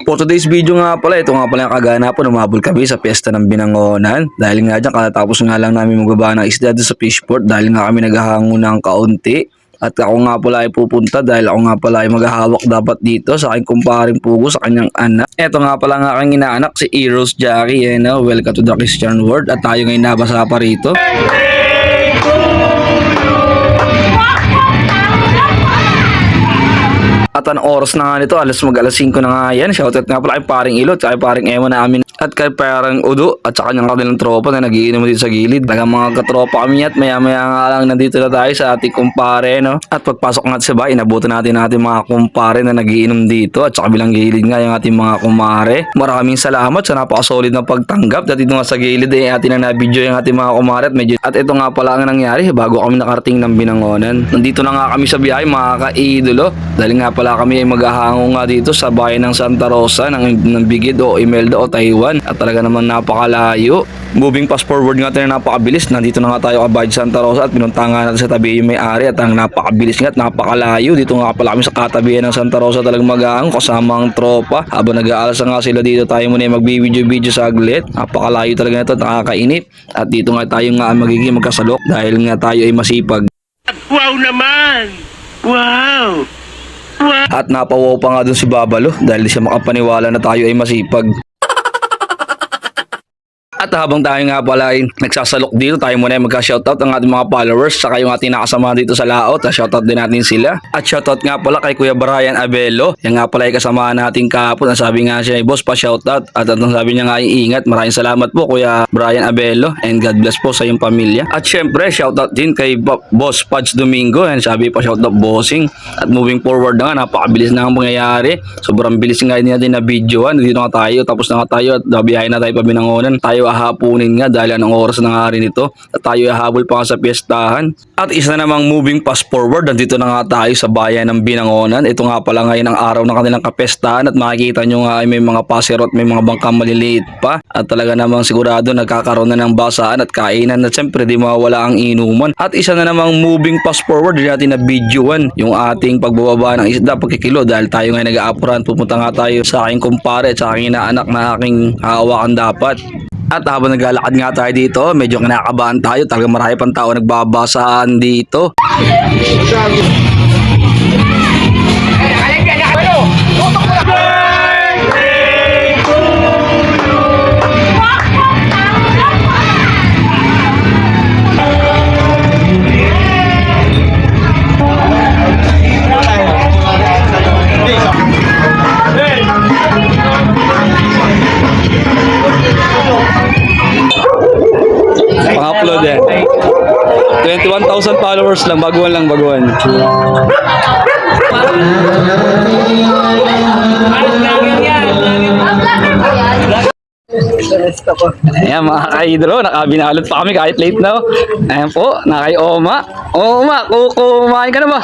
For today's video nga pala, ito nga pala yung kaganapan, umabol kami sa piyesta ng Binangonan. Dahil nga dyan, katatapos nga lang namin magbaba ng isda doon sa fishport dahil nga kami naghahango ng kaunti. At ako nga pala ay pupunta dahil ako nga pala ay maghahawak dapat dito sa aking kumparing Pugo sa kanyang anak. Ito nga pala nga aking inaanak si Eros Jackie. Welcome to the Christian World at tayo ngayon nabasa pa rito. At ang oras na nga nito, alas 5 na nga yan. Shoutout nga pala kay paring Ilot, kay paring Emma namin at kay parang Udo at saka kanyang kanilang tropa na nagiinom dito sa gilid. Talagang mga katropa kami at maya maya nga lang nandito na tayo sa ating kumpare, no? At pagpasok nga sa bahay, inabutan natin mga kumpare na nagiinom dito at sa kabilang gilid nga yung ating mga kumare. Maraming salamat sa napakasolid na pagtanggap. At dito nga sa gilid atin na na-video yung ating mga kumare at ito nga pala ang nangyari bago kami nakarating ng Binangonan. Nandito na nga kami sa biyahe mga kaidolo dahil nga pala kami ay maghahango nga dito sa bayan ng Santa Rosa ng Bigid o Imelda o Taiwan at talaga naman napakalayo. Moving fast forward nga tayo na napakabilis. Nandito na nga tayo kabayad Santa Rosa at pinunta nga natin sa tabi yung may-ari at ang napakabilis nga at napakalayo. Dito nga pala kami sa katabihan ng Santa Rosa talagang maghahango kasama ang tropa. Habang nag-aalas nga sila dito tayo muna mag-video saglit. Napakalayo talaga nito at nakakainip. At dito nga tayo nga magiging magkasalok dahil nga tayo ay masipag. Wow naman! Wow! At napawaw pa nga dun si Babalo dahil di siya makapaniwala na tayo ay masipag. At habang tayo nga pala ay nagsasalok dito, tayo muna ay magka-shoutout ang ating mga followers saka yung ating nakasama dito sa laot. Shoutout din natin sila. At shoutout nga pala kay Kuya Brian Abelo. Yan nga pala ay kasama natin kahapon. Ang sabi nga siya ay boss pa shoutout. At ang sabi niya nga ay ingat. Maraming salamat po Kuya Brian Abelo and God bless po sa iyong pamilya. At syempre shoutout din kay Boss Pads Domingo. Yan sabi pa shoutout bossing. At moving forward na nga, napakabilis na ang mangyayari. Sobrang bilis nga din natin na videoan. Dito nga tayo, tapos na nga tayo at nabiyahin na tayo pa Binangonan. Tayo hapunin nga dahil anong oras na nga rin ito at tayo hahabol pa sa piyestahan. At isa na namang moving fast forward, nandito na nga tayo sa bayan ng Binangonan. Ito nga pala ngayon ang araw ng kanilang kapestahan at makikita nyo nga ay may mga pasero at may mga bangkang maliliit pa at talaga namang sigurado nagkakaroon na ng basaan at kainan at syempre di mawala ang inuman. At isa na namang moving fast forward din natin na videoan yung ating pagbababa ng isda pagkikilo dahil tayo ngayon nag-aapuran. Pupunta nga tayo sa aking kumpare at sa aking inaanak na aking hawakan dapat. At habang naglalakad nga tayo dito, medyo kinakabahan tayo. Talagang marami pang tao nagbabasaan dito. Pang-upload 21,000 followers lang, baguhan. Ayan mga ka-idro, nakabinalot pa kami kahit late na. Ayan po, nakay Oma. Oma, kumain ka na ba?